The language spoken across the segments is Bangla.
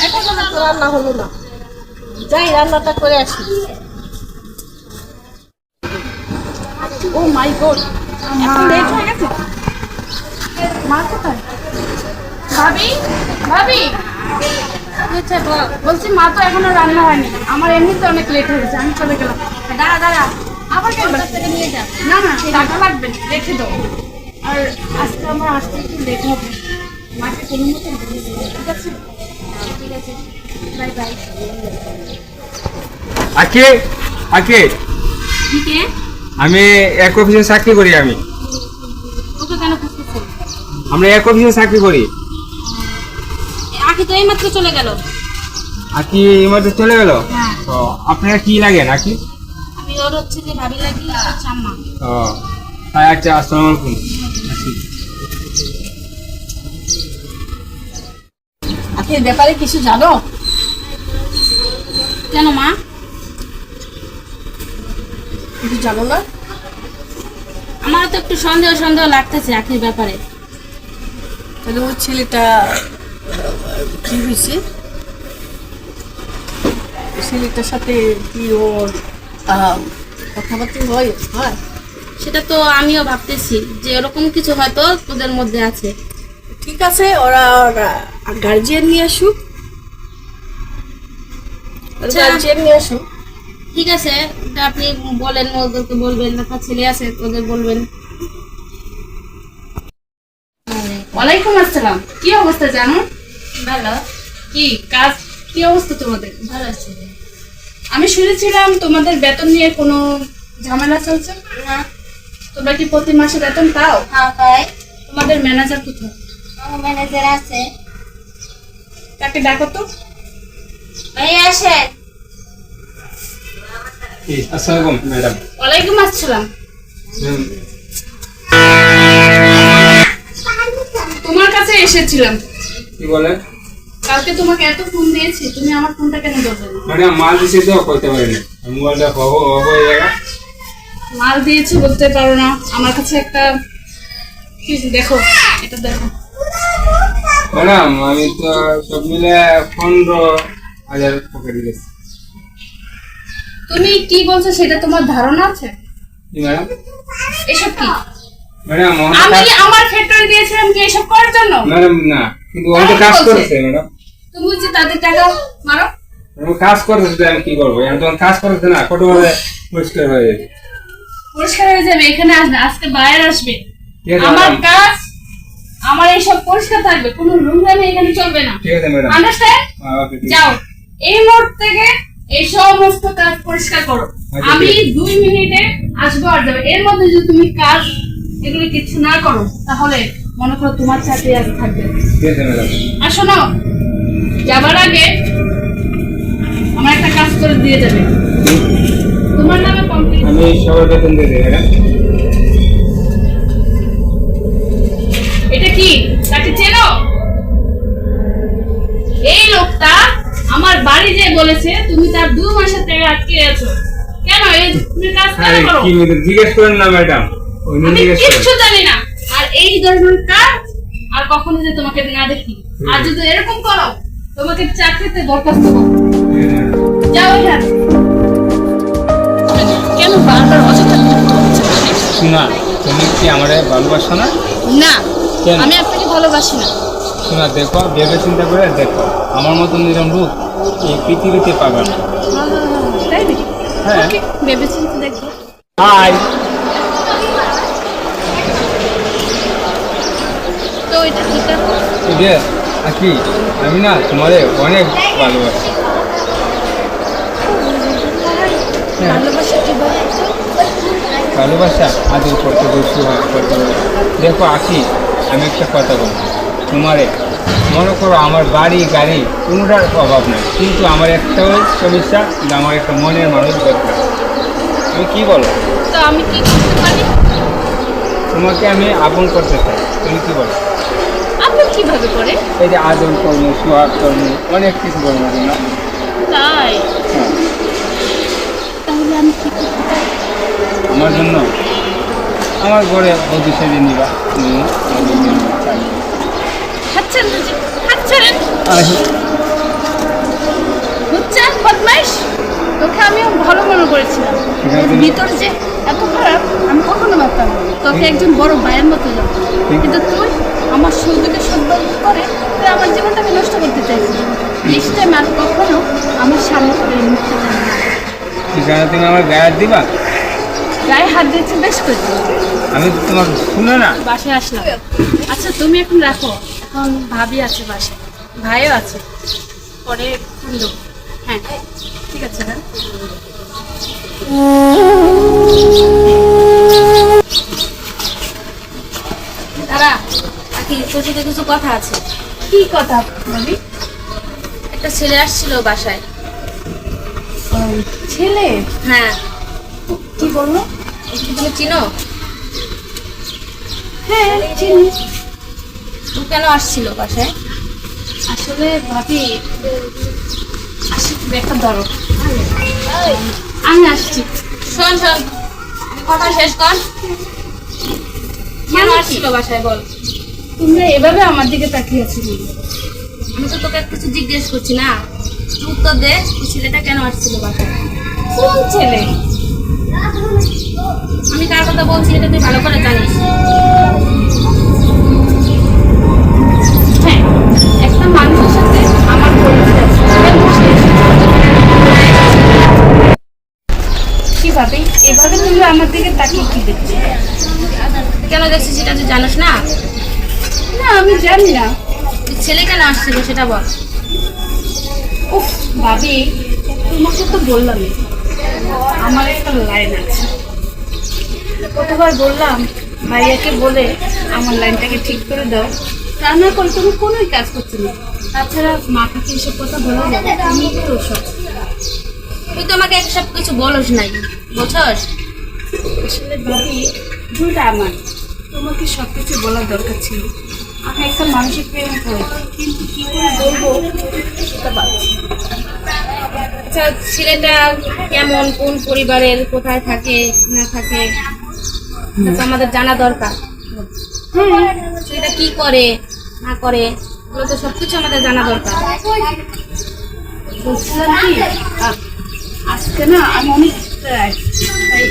এখন তো রান্না হলো না, যাই রান্নাটা করে আসি। ও মাই গড, এখন লেট হয়ে গেছে। মা কোথায়? ভাবি, ভাবি বলছি মা তো এখনো রান্না হয়নি, আমার এমনিতে অনেক লেট হয়ে গেছে, আমি চলে গেলাম। দাঁড়া দাঁড়া, আবার থেকে নিয়ে যা। না না, টাকা লাগবে, রেখে দাও। আর আজকে আমার আসতে একটু লেট হবে, মাকে কোনো মতো ঠিক আছে? ঠিক আছে, বাই বাই। আকে আকে কে? আমি এক অফিসে চাকরি করি। আমি ওকে কেন খুঁজতেছেন? আমরা এক অফিসে চাকরি করি। আকি তো এইমাত্র চলে গেল। আকি এইমাত্র চলে গেল? হ্যাঁ। তো আপনারা কি লাগেন আকি? আমি ওর হচ্ছে যে ভাবি লাগি আর চাম্মা। ও আচ্ছা, আসসালামু আলাইকুম। আকি ব্যাপারে কিছু জানো? কেন মা, কিছু জানো না? আমার তো একটু সন্দেহ সন্দেহ লাগতেছে আখির ব্যাপারে। তাহলে ওই ছেলেটা কি হয়েছে? ছেলেটার সাথে কি ওর কথাবার্তা হয়? সেটা তো আমিও ভাবতেছি যে এরকম কিছু হয়তো তোদের মধ্যে আছে। ঠিক আছে, ওরা গার্জিয়ান নিয়ে আসুক। আচ্ছা। গার্জিয়ান নিয়ে আসুক। ঠিক আছে, এটা আপনি বলেন, ওদেরকে বলবেন, আপনার ছেলে আছে ওদের বলবেন। ওয়ালাইকুম আসসালাম, কি অবস্থা জানো? ভালো। কি কাজ, কি অবস্থা তোমাদের? ভালো আছে। আমি শুনেছিলাম তোমাদের বেতন নিয়ে কোনো ঝামেলা চলছে। না। তোমরা কি প্রতি মাসে বেতন পাও? হ্যাঁ পাই। তোমাদের ম্যানেজার কোথায়? আমার ম্যানেজার আছে। তাকে ডাকো তো। ভাই আসেন। আসসালামু আলাইকুম ম্যাডাম। ওয়ালাইকুম আসসালাম। তোমার কাছে এসেছিলাম। কি বলেন? কালকে তোমাকে এত ফোন দিয়েছি, তুমি আমার ফোনটা কেন ধরবে না? ম্যাডাম মাল দিছে তো কইতে পারেন, মোবাইলটা হয়ে যাবে। মাল দিয়েছি বলতে পারো না, আমার কাছে একটা কিছু দেখো, এটা দেখো। ম্যাডাম আমি তো সব মিলে 15,000 পকেটে গেছি। তুমি কি বলছো সেটা তোমার ধারণা আছে? কি ম্যাডাম? এসব কি? ম্যাডাম আমি আমার ফ্যাক্টরি দিয়েছিলাম কি এসব করার জন্য? ম্যাডাম না, কিন্তু অনেক কাজ করেছে ম্যাডাম। তুমি যে তাদের টাকা মারো। আমি কাজ করতেছি, আমি কি করবো? আমি তখন কাজ করতেছি না, কত বলে পরিষ্কার হয়ে যাবে। পরিষ্কার হয়ে যাবে, এখানে আসবে, আজকে বাইরে আসবে। ঠিক আছে আমার ম্যাডাম। কাজ, আমার এইসব পরিষ্কার থাকবে, কোনো নোংরামি এখানে চলবে না। ঠিক আছে ম্যাডাম। আন্ডারস্ট্যান্ড? ওকে, ঠিক আছে। যাও, এই মুহূর্ত থেকে এই সমস্ত কাজ পরিষ্কার করো। আচ্ছা, আমি ঠিক আছে। 2 মিনিটে আসবো আর যাবে। এর মধ্যে যদি তুমি কাজ এগুলি কিছু না করো তাহলে মনে করো তোমার চাকরি আজ থাকবে। ঠিক আছে ম্যাডাম। আর শোনো, যাবার আগে আমার একটা কাজ করে দিয়ে যাবে, তোমার নামে কমপ্লিট। আমি সবার বেতন দিয়ে দেবো ম্যাডাম। এটা কি, তাকে চেনো? এই লোকটা আমার বাড়ি যে বলেছে তুমি তার 2 মাসের টাকা আটকে আছো। কেন এই তুমি কাজ কেন করো? কি জিজ্ঞেস করেন না ম্যাডাম, উনি আমি জিজ্ঞেস করেন। কিচ্ছু জানি না। আর এই ধরনের কাজ আর কখনো যে তোমাকে না দেখি, আর যদি এরকম করো তোমাকে চাকরিতে বরখাস্ত করব। যাও এখান। কেন বারবার অযথা বিরক্ত হচ্ছে? শোনা, তুমি কি আমারে ভালোবাসো না? না, কেন? আমি আপনাকে ভালোবাসি না। শোনা, দেখো, ভেবে চিন্তা করে দেখো, আমার মতন নিরম রূপ এই পৃথিবীতে পাবে না। তাই নাকি? হ্যাঁ। ওকে, ভেবেচিন্তে দেখবো। হাই। তো এটা আকি, আমি না তোমারে অনেক ভালোবাসি। হ্যাঁ। ভালোবাসা কি বলে? ভালোবাসা আদর করতে বসে করতে হবে। দেখো আকি, আমি একটা কথা বলবো তোমারে, মনে করো আমার বাড়ি গাড়ি কোনোটার অভাব নাই, কিন্তু আমার একটাও সমস্যা, যে আমার একটা মনের মানুষ দরকার। তুমি কি বলো? তো আমি কি করতে পারি? তোমাকে আমি আপন করতে চাই, তুমি কি বলো? আপনি কিভাবে করে? এই যে আদর কর্ম, সোহাগ কর্ম, অনেক কিছু কর্ম না। তাই? হ্যাঁ। তাহলে আমি কি করতে পারি? আমার জন্য আমার ঘরে বধূ সেজে নিবা। খাচ্ছেন বুঝি? খাচ্ছেন? ছাড়েন। বুঝছেন বদমাইশ, তোকে আমিও ভালো মনে করেছিলাম, ভিতর যে এত খারাপ আমি কখনো ভাবতাম না। তোকে একজন বড় ভাইয়ের মতো যাবো, কিন্তু তুই আমার সৌদিকে সদ্যন্ত করে তুই আমার জীবনটাকে নষ্ট করতে চাইছিস। নেক্সট টাইম আর কখনো আমার সামনে করে মুখতে চাই না। ঠিকানা তুমি আমার গায়ে হাত দিবা? গায়ে হাত দিয়েছে বেশ করছি, আমি তো তোমার শুনো না। বাসায় আসলাম। আচ্ছা তুমি এখন রাখো, এখন ভাবি আছে বাসায়, ভাইও আছে, পরে ফোন দেবো। হ্যাঁ ঠিক আছে না? দাঁড়া, আখি তোর সাথে কিছু কথা আছে। কি কথা ভাবি? একটা ছেলে আসছিল বাসায়। ছেলে? হ্যাঁ, কি বললো? তুমি চিনো? হ্যাঁ চিনি। ও কেন আসছিল বাসায়? আসলে ভাবি আসি, তুমি একটা ধরো, আমি আসছি। শোন শোন, কথা শেষ কর। কেন আসছিল বাসায় বল? তোমরা এভাবে আমার দিকে তাকিয়ে আছো কেন? আমি তো তোকে কিছু জিজ্ঞেস করছি না, তুই উত্তর দে। ওই ছেলেটা কেন আসছিল বাসায়? কোন ছেলে? আমি কার কথা বলছি এটা তুই ভালো করে জানিস। হ্যাঁ, একটা মানুষের সাথে আমার পরিচয় আছে। কেন সে এসেছে? কি ভাবি এভাবে তুমি আমার দিকে তাকিয়ে কি দেখছো? কেন দেখছিস সেটা তুই জানিস না? না আমি জানি না। তুই ছেলে কেন আসছিল সেটা বল। উফ ভাবি, তোমাকে তো বললামই আমার একটা লাইন আছে। কতবার বললাম ভাইয়াকে বলে আমার লাইনটাকে ঠিক করে দাও, তা না করে তুমি কোনোই কাজ করছো না। তাছাড়া মাথাকে এসব কথা বলা যাবে? আমি তো ওসব তুই তো আমাকে সব কিছু বলস নাই, বুঝছস? আসলে ভাবি ভুলটা আমার, তোমাকে সব কিছু বলার দরকার ছিল। আমি একটা মানুষের প্রেমে পড়েছি, কিন্তু কি করে বলবো সেটা পারছি না। আচ্ছা, ছেলেটা কেমন, কোন পরিবারের, কোথায় থাকে না থাকে, এটা তো আমাদের জানা দরকার। হ্যাঁ ছেলেটা কি করে না করে এগুলো তো সবকিছু আমাদের জানা দরকার। বলছিলাম কি, আজকে না আমি অনেক tired, তাই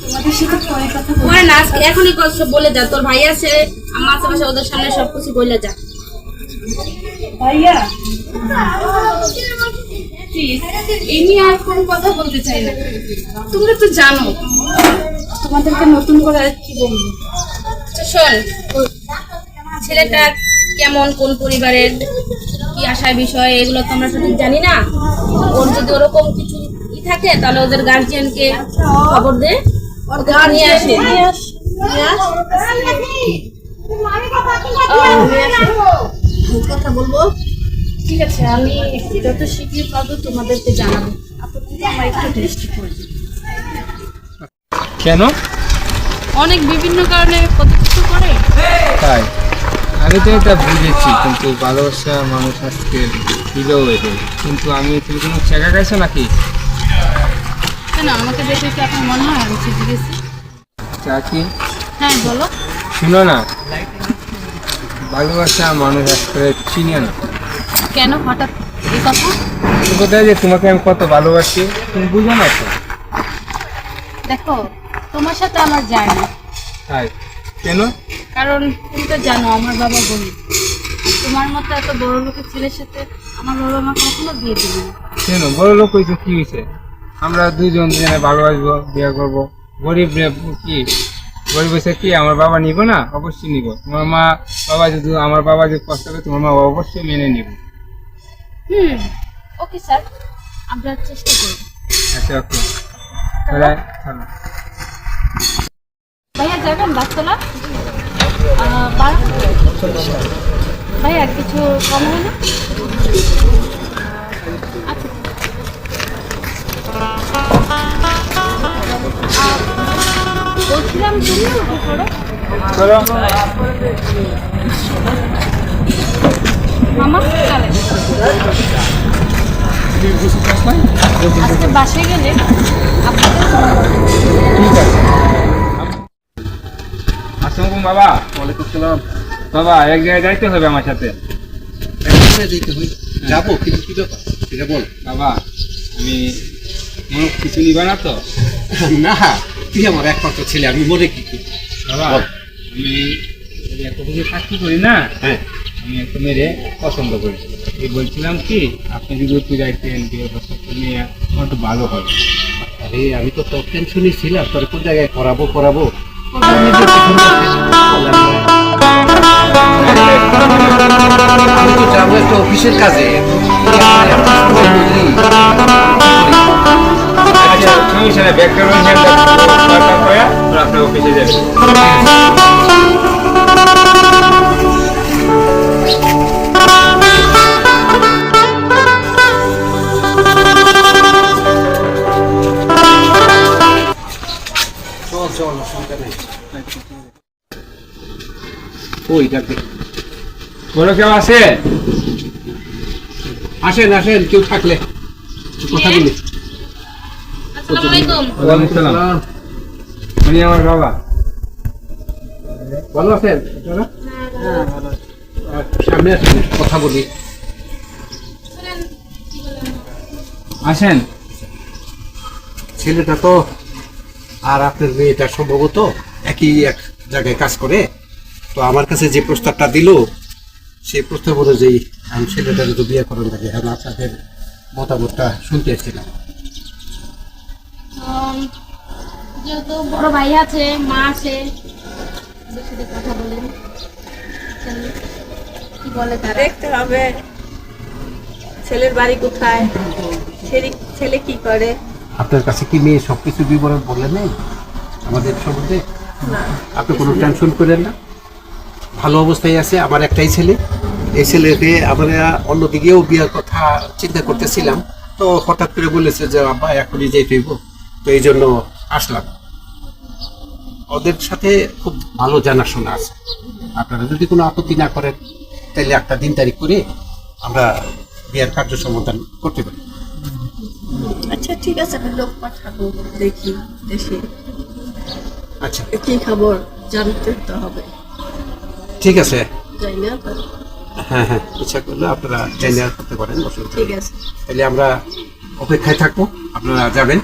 তোমাদের সাথে পরে কথা বলবো। ওরা না আজকে এখনই সব বলে যা, তোর ভাই আছে আমার আশেপাশে, ওদের সামনে সবকিছু বলে যা। ভাইয়া প্লিজ এই নিয়ে আর কোনো কথা বলতে চাই না। তোমরা তো জানো তোমাদেরকে নতুন করে আর কি বলবো। আচ্ছা শোন, ছেলেটা কেমন, কোন পরিবারের, কি আশায় বিষয়, এগুলো তো আমরা সঠিক জানি না। ওর যদি ওরকম কিছু থাকে তাহলে ওদের গার্জিয়ানকে খবর দে, ওকে নিয়ে আসে। কথা বলবো। ঠিক আছে, আমি যত শীঘ্রই পাবো তোমাদেরকে জানাবো। আপাতত আমার একটু টেস্ট করে দিই। কেন? অনেক বিভিন্ন কারণে কত কিছু করে। তাই আমি তো এটা বুঝেছি, কিন্তু ভালোবাসা মানুষ আজকে দিলেও এদের, কিন্তু আমি তুমি কোনো শেখা গেছো নাকি? কেন আমাকে দেখে কি আপনার মনে হয় আমি শিখে গেছি? তা কি? হ্যাঁ বলো। শুনো না, ভালোবাসা মানুষ আজকে চিনে না। কেন হঠাৎ এই কথা? কোথায় যে তোমাকে আমি কত ভালোবাসি তুমি বুঝো না তো। দেখো তোমার সাথে আমার যায় না, তাই কেন? কারণ তুমি তো জানো আমার বাবা গরিব। আর তোমার মতো এত বড় লোকের ছেলের সাথে আমার বাবা মা কখনো বিয়ে দিবে না। কেন বড় লোক হয়েছে কি হয়েছে? আমরা দুজন দুজনে ভালোবাসবো, বিয়ে করবো। গরিব কি গরিব হয়েছে কি আমার বাবা নিব না? অবশ্যই নিব। তোমার মা বাবা যদি আমার বাবা যদি কষ্ট করে তোমার মা অবশ্যই মেনে নিব। ওকে স্যার, আমরা চেষ্টা করব। আচ্ছা ওকে, তাহলে চলো। ভাইয়া যাবেন বাসতলা? ভাইয়া কিছু কম হয় না? আচ্ছা বলছিলাম তুমিও উঠে পড়ো। চলো। মামা চলে আজকে বাসে গেলে আপনাদের ঠিক আছে। আসসালামু আলাইকুম বাবা। ওয়ালাইকুম আসসালাম। বাবা এক জায়গায় যাইতে হবে আমার সাথে। হয়ে যেতে হই যাবো, কিন্তু কি ব্যাপার এটা বল। বাবা আমি মনে কিছু নিবা না তো? না, তুই আমার একমাত্র ছেলে, আমি মনে কি করি? বাবা বল। আমি এই এত কিছু চাকরি করি না, হ্যাঁ, আমি একটা মেয়ে পছন্দ করি। এই বলছিলাম কি আপনি যদি একটু যাইতেন বিয়ে প্রস্তাবটা নিয়ে আমার একটু ভালো হয়। আরে আমি তো তোর টেনশনই ছিলাম, তোর কোন জায়গায় করাবো। আমি তো যাবো একটা অফিসের কাজে। আচ্ছা সমস্যা নেই, ব্যাগটা রয়েছে আপনার অফিসে যাবেন। চল অসুবিধা নেই। ওই ডাকবে। বলো কেউ আছে? আসেন কেউ থাকলে একটু কথা বলি। আসসালামু আলাইকুম। ওয়ালাইকুম সালাম। উনি আমার বাবা। ভালো আছেন? সামনে আসেন, কথা বলি। আসেন। ছেলেটা তো আর আপনার মেয়েটা সম্ভবত একই এক জায়গায় কাজ করে। তো আমার কাছে যে প্রস্তাবটা দিল সেই প্রস্তাব অনুযায়ী আমি ছেলেটা যদি বিয়ে করার লাগে, এখন আপনাদের মতামতটা শুনতে এসেছিলাম। যেহেতু বড় ভাই আছে, মা আছে, ওদের সাথে কথা বলেন কি বলে তারা। দেখতে হবে ছেলের বাড়ি কোথায়, ছেলে কি করে। আপনার কাছে কি মেয়ে সবকিছু বিবরণ বললেন নাই আমাদের সম্বন্ধে? আপনি কোনো টেনশন করেন না, ভালো অবস্থায় আছে। আমার একটাই ছেলে, এই ছেলেকে আমরা অন্যদিকেও বিয়ের কথা চিন্তা করতেছিলাম, তো হঠাৎ করে বলেছে যে আব্বা এখনই যেতে হইব, তো এই জন্য আসলাম। ওদের সাথে খুব ভালো জানাশোনা আছে। আপনারা যদি কোনো আপত্তি না করেন তাহলে একটা দিন তারিখ করে আমরা বিয়ের কার্য সমাধান করতে পারি। আচ্ছা ঠিক আছে, আমি লোক পাঠাবো, দেখি দেশে আচ্ছা কি খবর জানতে তো হবে, ঠিক আছে। যাই না তো? হ্যাঁ, ইচ্ছা করলে আপনারা জেনে করতে পারেন, অসুবিধা নেই। ঠিক আছে। তাহলে আমরা অপেক্ষায় থাকবো, আপনারা যাবেন।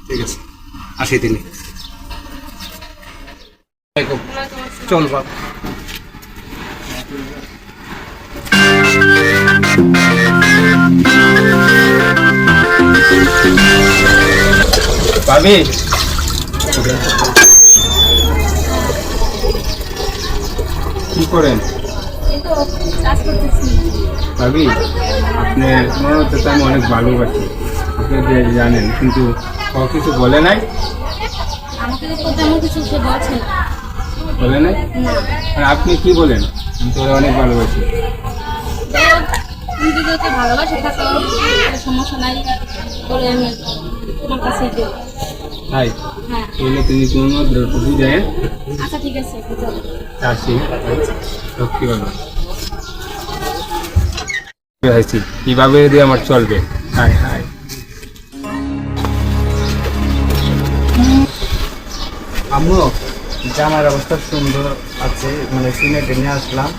ঠিক আছে, আসি দিনে। চল বাবা। ভাবি কি করেন? এই তো কাজ করতেছি। ভাবি আপনার মনে হচ্ছে তো আমি অনেক ভালোবাসি, আপনি যে জানেন, কিন্তু ও কিছু বলে নাই? আমাকে তো তেমন কিছু সে বলছে না। বলে নাই? আর আপনি কি বলেন? আমি তো ওরা অনেক ভালোবাসি। তুমি যদি ওকে ভালোবাসে থাকো তাহলে সমস্যা নাই, বলে আমি তোমার কাছে দেবো। তাই হ্যাঁ এগুলো তুমি কোনো দ্রৌপদী দেন আচ্ছা ঠিক আছে, একটু চলো। আসি সত্যি বলো হয়েছি কিভাবে যদি আমার চলবে। হাই হাই আম্মু, জামার অবস্থা সুন্দর আছে, মানে সিনেটে নিয়ে আসলাম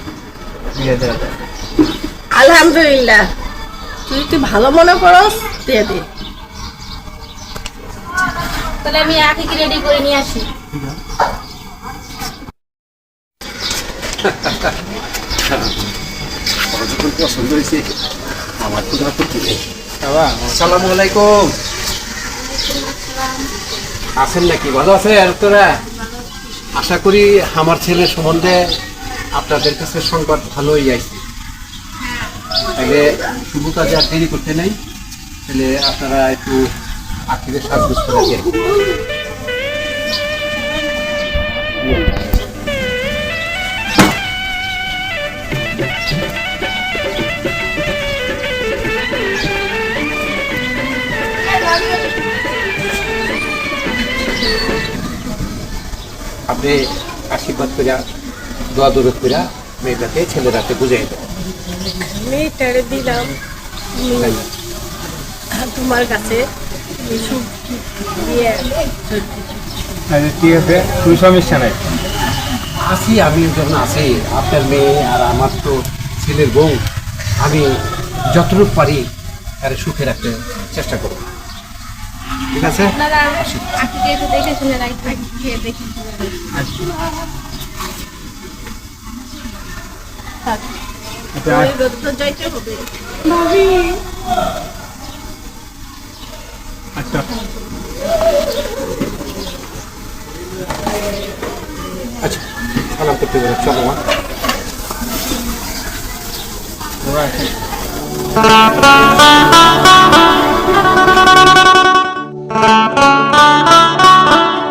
বিয়ে দেওয়া যায়। আলহামদুলিল্লাহ, তুই ভালো মনে করস, দিয়ে দে। তাহলে আমি আগে কি রেডি করে নিয়ে আসি। আমার যখন পছন্দ হয়েছে আমার কোনো আপত্তি নেই। বাবা আসসালামু আলাইকুম। আছেন নাকি? ভালো আছে আর তোরা? আশা করি আমার ছেলের সম্বন্ধে আপনাদের কাছে সংবাদ ভালোই আইছে। তাহলে শুভ কাজে আর দেরি করতে নেই, তাহলে আপনারা একটু আখিরের সাজগোজ করে দেন। আপনি আশীর্বাদ করে দোয়া দরদ করে মেয়েটাকে ছেলেরাকে বুঝাই দেন। মেয়েটারে দিলাম তোমার কাছে, সুখ দিয়ে আচ্ছা ঠিক আছে, কোনো সমস্যা নাই। আছি, আমি যখন আছি, আপনার মেয়ে আর আমার তো ছেলের বউ, আমি যতটুকু পারি তার সুখে রাখতে চেষ্টা করব। ঠিক আছে? আপনারা আখিকে একটু দেখে শুনে রাখবেন, খেয়ে দেখে শুনে রাখবেন। আচ্ছা, ওই রোদ তো যাইতে হবে। আচ্ছা আচ্ছা, সালাম করতে বলে চলো মা। ওরা